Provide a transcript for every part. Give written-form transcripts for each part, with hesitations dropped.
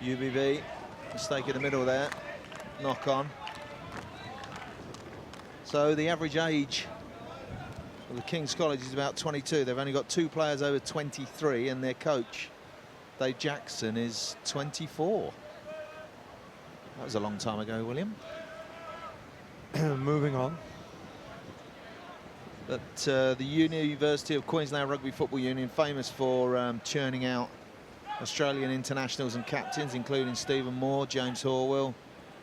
UBB, mistake in the middle there, knock on. So the average age of the King's College is about 22. They've only got 2 players over 23, and their coach, Dave Jackson, is 24. That was a long time ago, William. Moving on. But the University of Queensland Rugby Football Union, famous for churning out Australian internationals and captains, including Stephen Moore, James Horwill,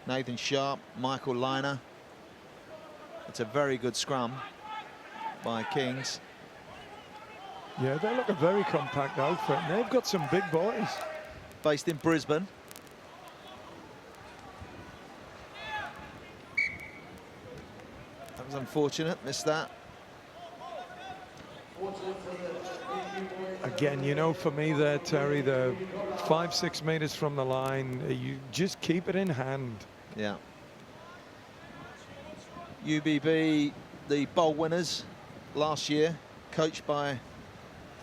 Nathan Sharp, Michael Liner. It's a very good scrum by Kings. Yeah, they look a very compact outfit, and they've got some big boys. Based in Brisbane. That was unfortunate, missed that. Again, you know, for me there, Terry, the 5-6 meters from the line, you just keep it in hand. Yeah. UBB, the bowl winners last year, coached by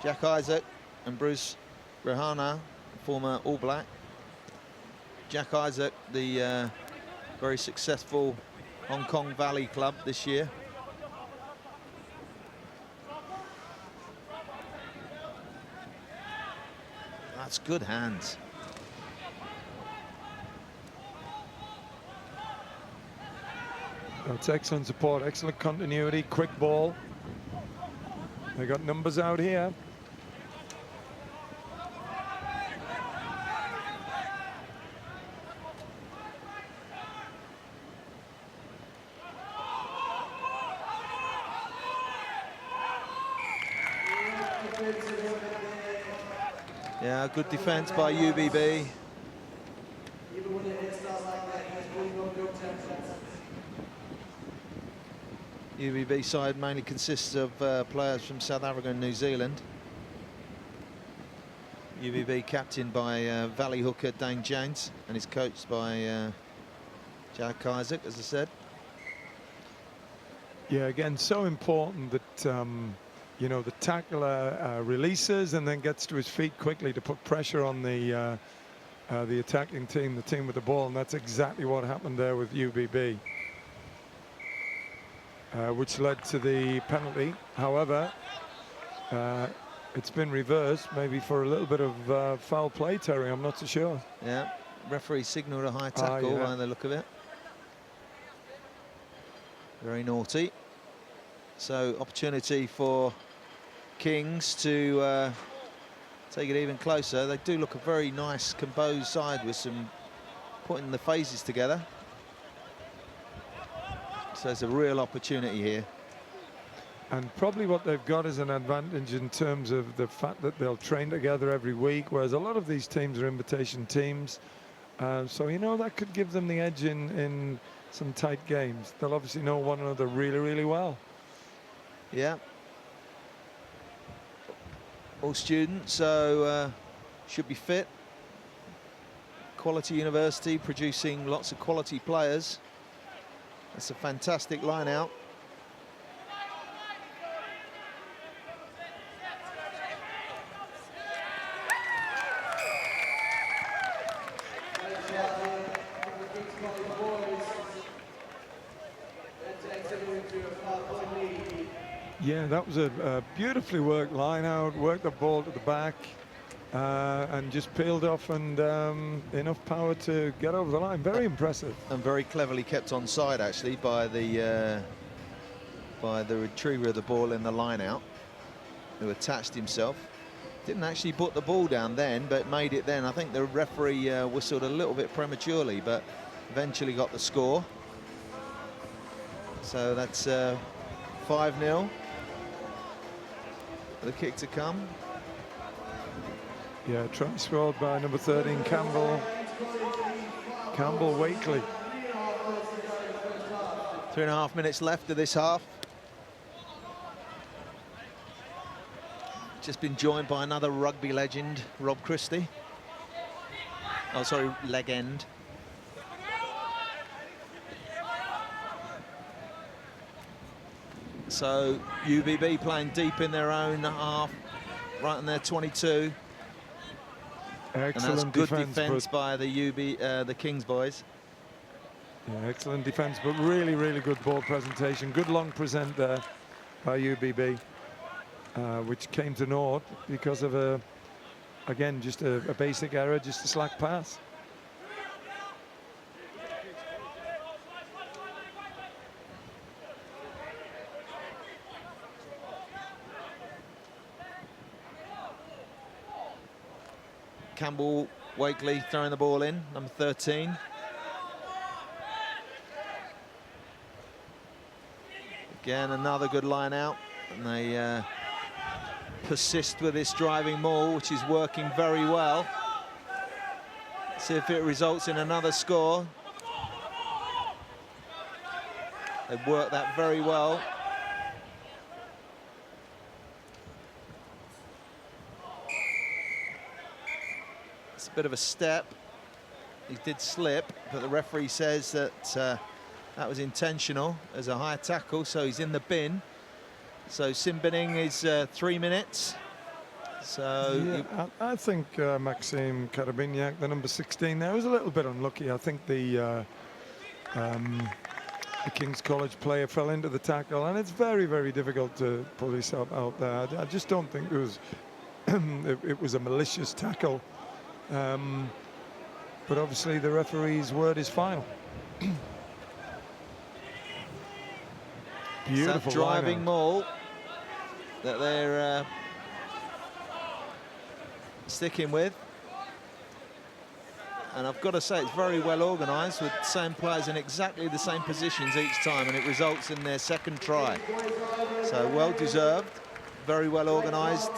Jack Isaac and Bruce Rehana, former All Black. Jack Isaac, the very successful Hong Kong Valley club this year. That's good hands. That's excellent support, excellent continuity, quick ball. They got numbers out here. Yeah, good defense by UBB. UBB side mainly consists of players from South Africa and New Zealand. UBB captained by Valley hooker Dane James, and is coached by Jack Isaac, as I said. Yeah, again, so important that you know, the tackler releases and then gets to his feet quickly to put pressure on the attacking team, the team with the ball, and that's exactly what happened there with UBB, which led to the penalty. However, it's been reversed, maybe for a little bit of foul play, Terry. I'm not so sure. Yeah, referee signalled a high tackle by the look of it. Very naughty. So opportunity for Kings to take it even closer. They do look a very nice, composed side with some putting the phases together. So it's a real opportunity here. And probably what they've got is an advantage in terms of the fact that they'll train together every week, whereas a lot of these teams are invitation teams. So, you know, that could give them the edge in some tight games. They'll obviously know one another really, really well. Yeah. All students, so should be fit. Quality university, producing lots of quality players. That's a fantastic line out. Yeah, that was a beautifully worked line out, worked the ball to the back, and just peeled off, and enough power to get over the line. Very impressive. And very cleverly kept on side, actually, by the retriever of the ball in the line out, who attached himself. Didn't actually put the ball down then, but made it then. I think the referee whistled a little bit prematurely, but eventually got the score. So that's 5-0. The kick to come. Yeah, try scored by number 13, Campbell Wakely. 3.5 minutes left of this half. Just been joined by another rugby legend, Rob Christie. Oh, sorry, legend. So UBB playing deep in their own half, right in their 22. And that's Excellent good defense by the Kings boys. Yeah, excellent defense, but really, really good ball presentation. Good long present there by UBB, which came to naught because of again, just a basic error, just a slack pass. Campbell Wakely throwing the ball in, number 13. Again, another good line out, and they persist with this driving maul, which is working very well. See if it results in another score. They've worked that very well. It's a bit of a step. He did slip, but the referee says that that was intentional as a high tackle, so he's in the bin. So sin binning is 3 minutes. So yeah, I think Maxime Karabinyak, the number 16, there was a little bit unlucky. I think the King's College player fell into the tackle, and it's very, very difficult to pull this out there. I just don't think it was it was a malicious tackle. But obviously the referee's word is final. Beautiful that driving maul that they're sticking with. And I've got to say, it's very well organised, with the same players in exactly the same positions each time, and it results in their second try. So well deserved, very well organised.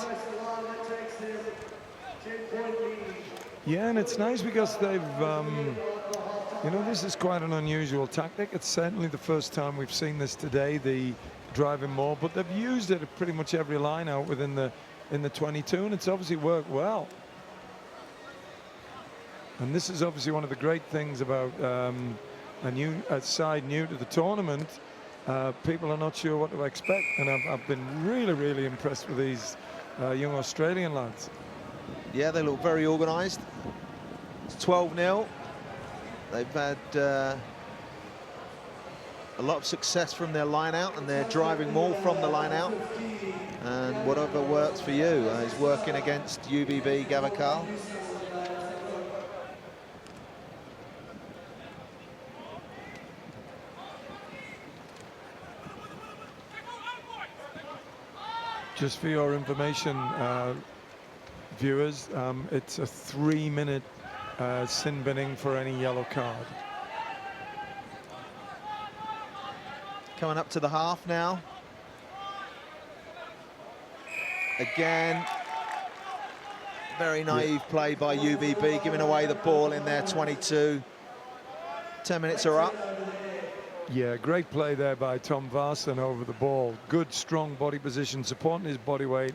Yeah, and it's nice because they've, you know, this is quite an unusual tactic. It's certainly the first time we've seen this today, the driving maul, but they've used it at pretty much every line out within in the 22, and it's obviously worked well. And this is obviously one of the great things about a side new to the tournament. People are not sure what to expect, and I've been really, really impressed with these young Australian lads. Yeah, they look very organised. It's 12-0. They've had a lot of success from their line-out and their driving maul from the line-out. And whatever works for you is working against UBB Gavekal. Just for your information, viewers, it's a 3-minute sin binning for any yellow card. Coming up to the half now. Again, very naive play by UBB, giving away the ball in their 22. 10 minutes are up. Yeah, great play there by Tom Varson over the ball. Good, strong body position, supporting his body weight,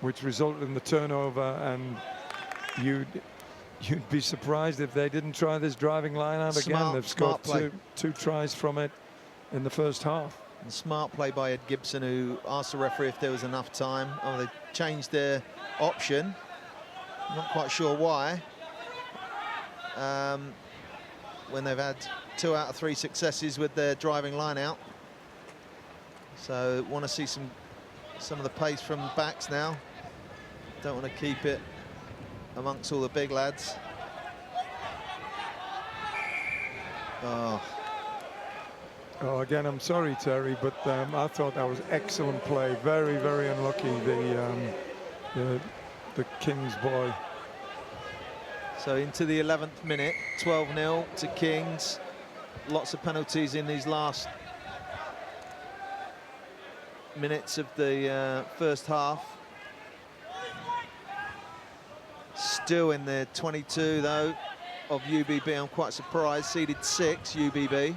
which resulted in the turnover. And you'd be surprised if they didn't try this driving line out again. They've scored two tries from it in the first half. And smart play by Ed Gibson, who asked the referee if there was enough time. Oh, they changed their option. I'm not quite sure why. When they've had 2 out of 3 successes with their driving line out. So want to see some of the pace from the backs now. Don't want to keep it amongst all the big lads. Oh, again, I'm sorry, Terry, but I thought that was excellent play. Very, very unlucky, the Kings boy. So into the 11th minute, 12-0 to Kings. Lots of penalties in these last minutes of the first half. Still in the 22, though, of UBB. I'm quite surprised. Seeded 6, UBB.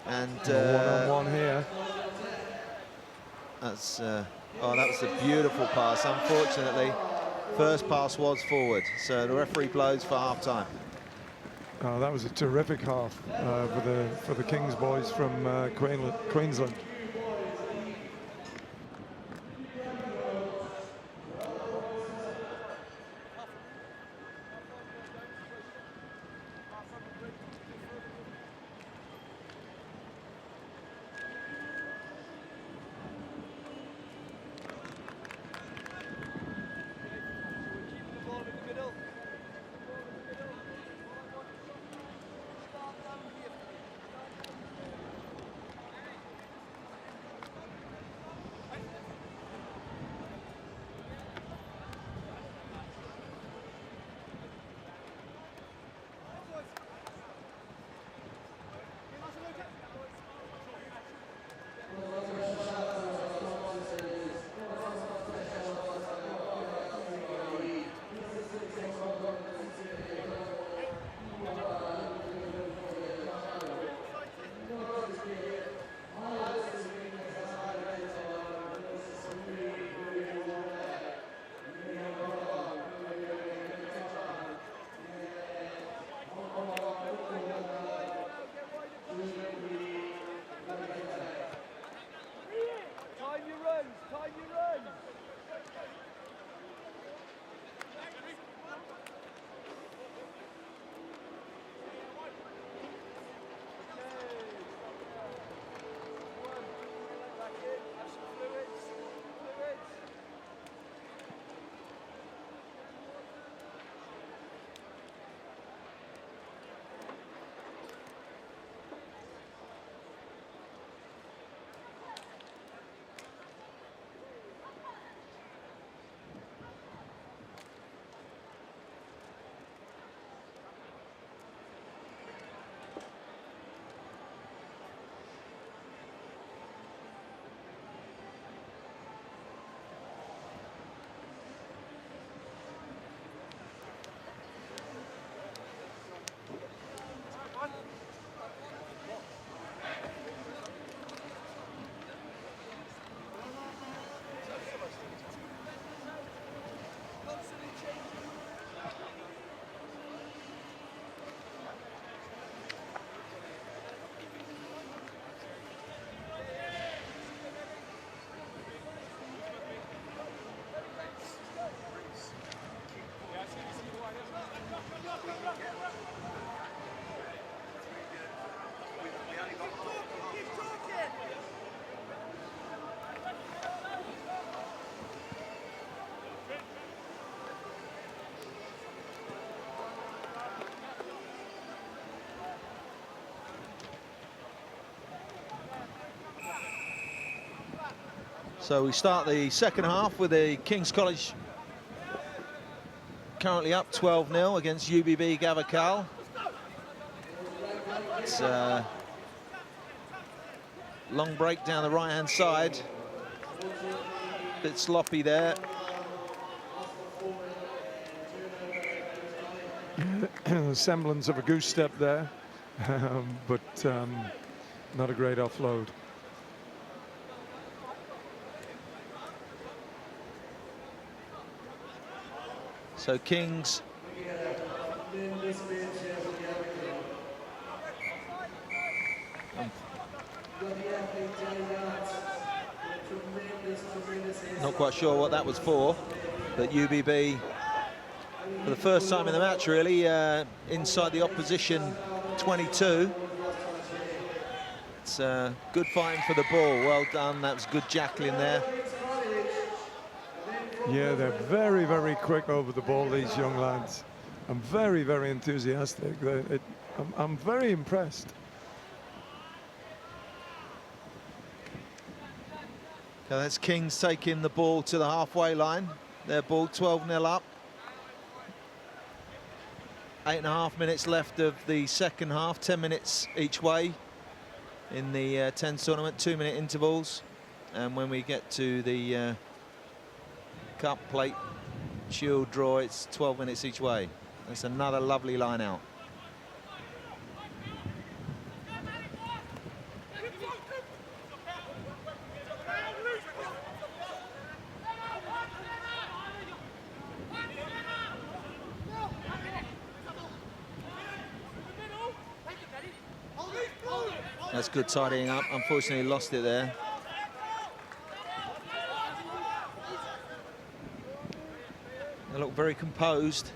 And one-on-one here. That's oh, that was a beautiful pass. Unfortunately, first pass was forward, so the referee blows for half-time. Oh, that was a terrific half for the Kings boys from Queensland. So we start the second half with the King's College currently up 12-0 against UBB Gavekal. It's a long break down the right-hand side. Bit sloppy there. Semblance of a goose step there, but not a great offload. So Kings not quite sure what that was for, but UBB for the first time in the match really inside the opposition 22. It's good fighting for the ball. Well done. That was good jackling there. Yeah, they're very, very quick over the ball, these young lads. I'm very, very enthusiastic. I'm very impressed. Okay, that's Kings taking the ball to the halfway line. Their ball 12-0 up. 8.5 minutes left of the second half, 10 minutes each way in the 10s tournament, 2-minute intervals. And when we get to the cup, plate, shield, draw, it's 12 minutes each way. That's another lovely line out. That's good tidying up. Unfortunately, lost it there. They look very composed.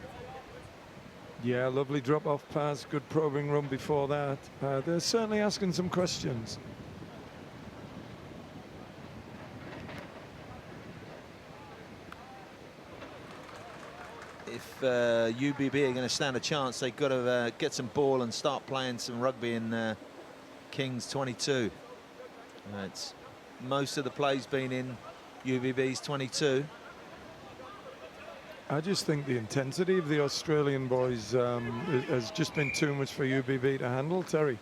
Yeah, lovely drop-off pass, good probing run before that. They're certainly asking some questions. If UBB are going to stand a chance, they've got to get some ball and start playing some rugby in Kings 22. It's most of the play's been in UBB's 22. I just think the intensity of the Australian boys has just been too much for UBB to handle, Terry.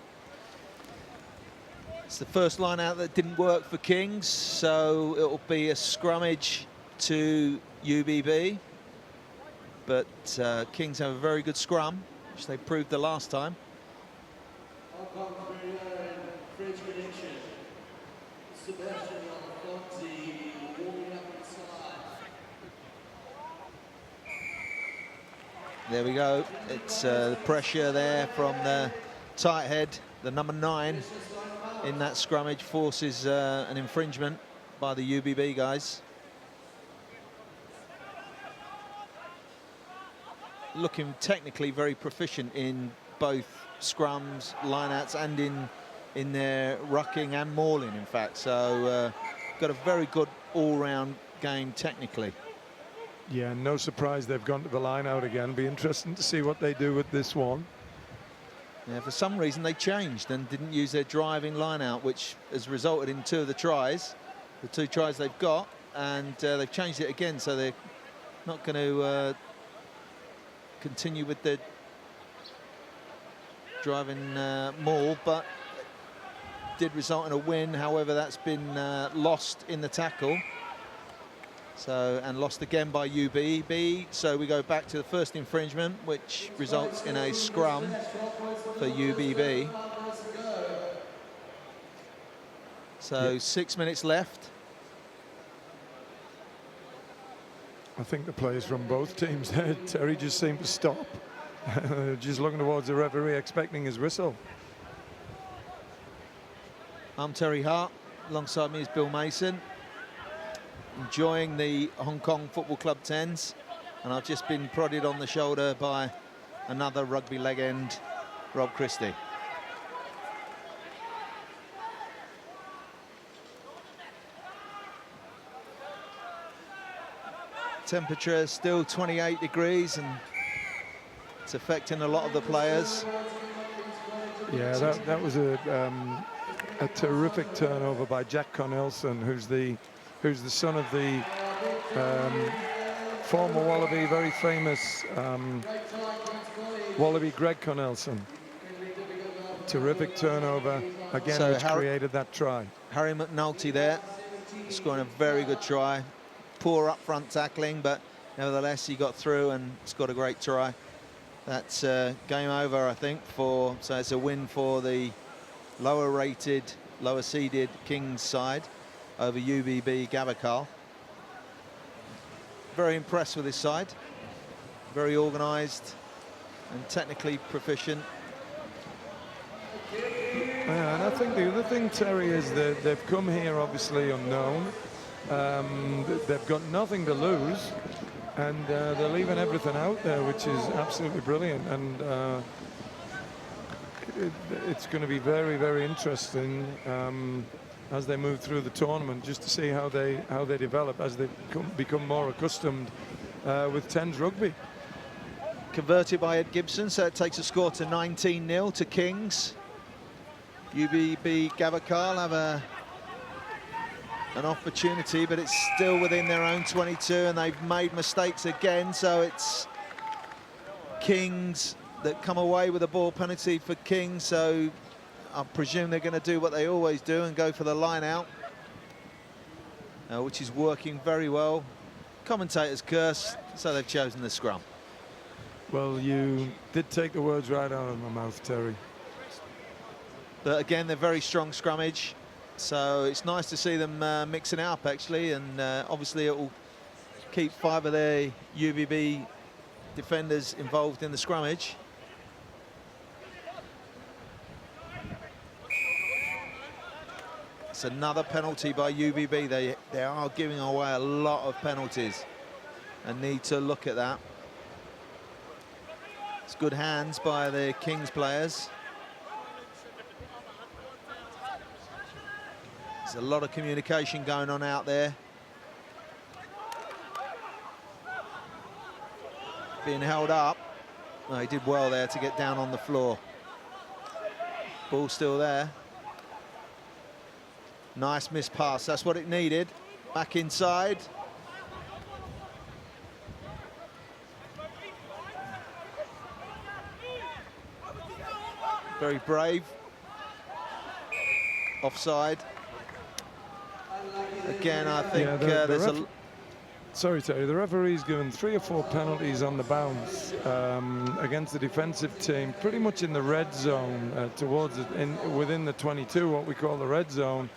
It's the first line out that didn't work for Kings, so it'll be a scrummage to UBB. But Kings have a very good scrum, which they proved the last time. There we go. It's the pressure there from the tight head. The number 9 in that scrummage forces an infringement by the UBB guys. Looking technically very proficient in both scrums, lineouts, and in their rucking and mauling, in fact. So got a very good all-round game technically. Yeah, no surprise they've gone to the line out again. Be interesting to see what they do with this one. Yeah, for some reason they changed and didn't use their driving line out, which has resulted in 2 of the tries, the 2 tries they've got, and they've changed it again, so they're not going to continue with the driving maul, but did result in a win. However, that's been lost in the tackle. So, and lost again by UBB. So we go back to the first infringement, which results in a scrum for UBB. So 6 minutes left. I think the players from both teams there, Terry, just seem to stop. Just looking towards the referee, expecting his whistle. I'm Terry Hart. Alongside me is Bill Mason. Enjoying the Hong Kong Football Club 10s, and I've just been prodded on the shoulder by another rugby legend, Rob Christie. Temperature is still 28 degrees, and it's affecting a lot of the players. Yeah, that was a terrific turnover by Jack Connelson, who's the who's the son of the former Wallaby, very famous Wallaby Greg Cornelson. Terrific turnover, again, so which created that try. Harry McNulty there, scoring a very good try. Poor up front tackling, but nevertheless he got through and scored a great try. That's game over, I think, so it's a win for the lower rated, lower seeded Kings side over UBB Gavekal. Very impressed with this side, very organised and technically proficient. Yeah, and I think the other thing, Terry, is that they've come here obviously unknown. They've got nothing to lose, and they're leaving everything out there, which is absolutely brilliant. And it's going to be very, very interesting as they move through the tournament, just to see how they develop as they become more accustomed with 10s rugby. Converted by Ed Gibson, so it takes a score to 19-0 to Kings. UBB Gavekal have an opportunity, but it's still within their own 22, and they've made mistakes again, so it's Kings that come away with a ball penalty for Kings, so I presume they're going to do what they always do and go for the line out, which is working very well. Commentators curse, so they've chosen the scrum. Well, you did take the words right out of my mouth, Terry. But again, they're very strong scrummage, so it's nice to see them mixing it up, actually, and obviously it will keep 5 of their UBB defenders involved in the scrummage. It's another penalty by UBB. They are giving away a lot of penalties and need to look at that. It's good hands by the Kings players. There's a lot of communication going on out there. Being held up. Oh, he did well there to get down on the floor. Ball still there. Nice missed pass, that's what it needed. Back inside. Very brave. Offside. Again, I think there's a... Sorry, Terry, the referee's given 3 or 4 penalties on the bounce against the defensive team, pretty much in the red zone, within the 22, what we call the red zone.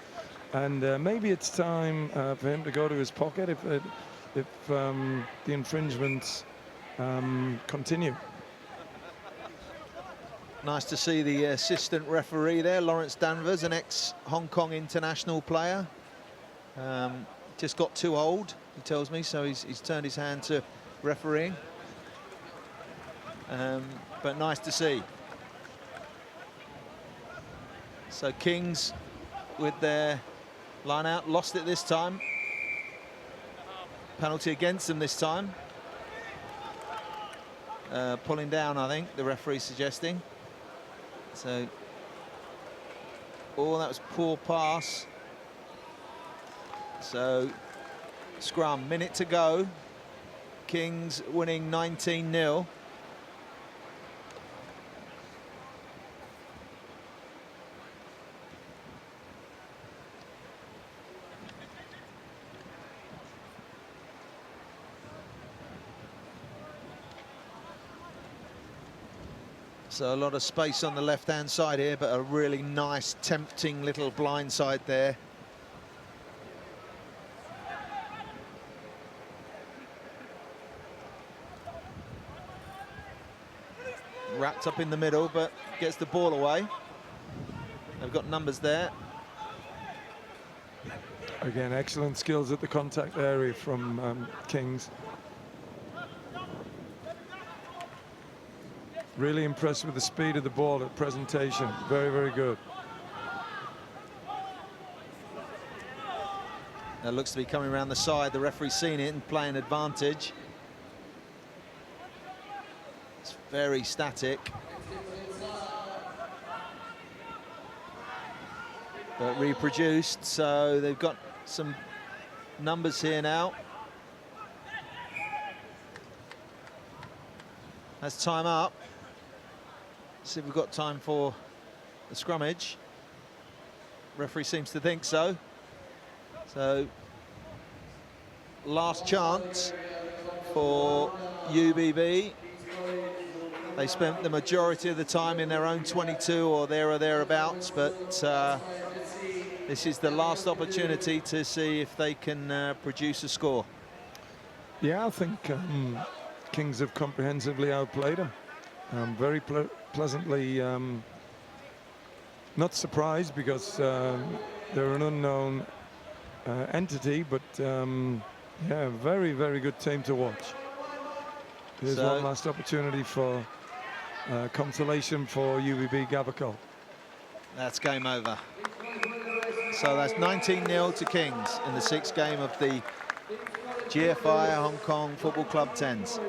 And maybe it's time for him to go to his pocket if the infringements continue. Nice to see the assistant referee there, Lawrence Danvers, an ex-Hong Kong international player. Just got too old, he tells me, so he's turned his hand to refereeing. But nice to see. So Kings with their line out, lost it this time. Penalty against them this time. Pulling down, I think, the referee's suggesting. So, that was poor pass. So, scrum, minute to go. Kings winning 19-0. So a lot of space on the left-hand side here, but a really nice, tempting little blind side there. Wrapped up in the middle, but gets the ball away. They've got numbers there. Again, excellent skills at the contact area from Kings. Really impressed with the speed of the ball at presentation. Very, very good. That looks to be coming around the side. The referee's seen it and playing advantage. It's very static. But reproduced, so they've got some numbers here now. That's time up. See if we've got time for the scrummage. Referee seems to think so. So, last chance for UBB. They spent the majority of the time in their own 22 or there or thereabouts, but this is the last opportunity to see if they can produce a score. Yeah, I think Kings have comprehensively outplayed them. I'm very pleasantly not surprised, because they're an unknown entity, but yeah, very, very good team to watch. Here's one last opportunity for consolation for UBB Gavekal. That's game over. So that's 19-0 to Kings in the 6th game of the GFI Hong Kong Football Club 10s.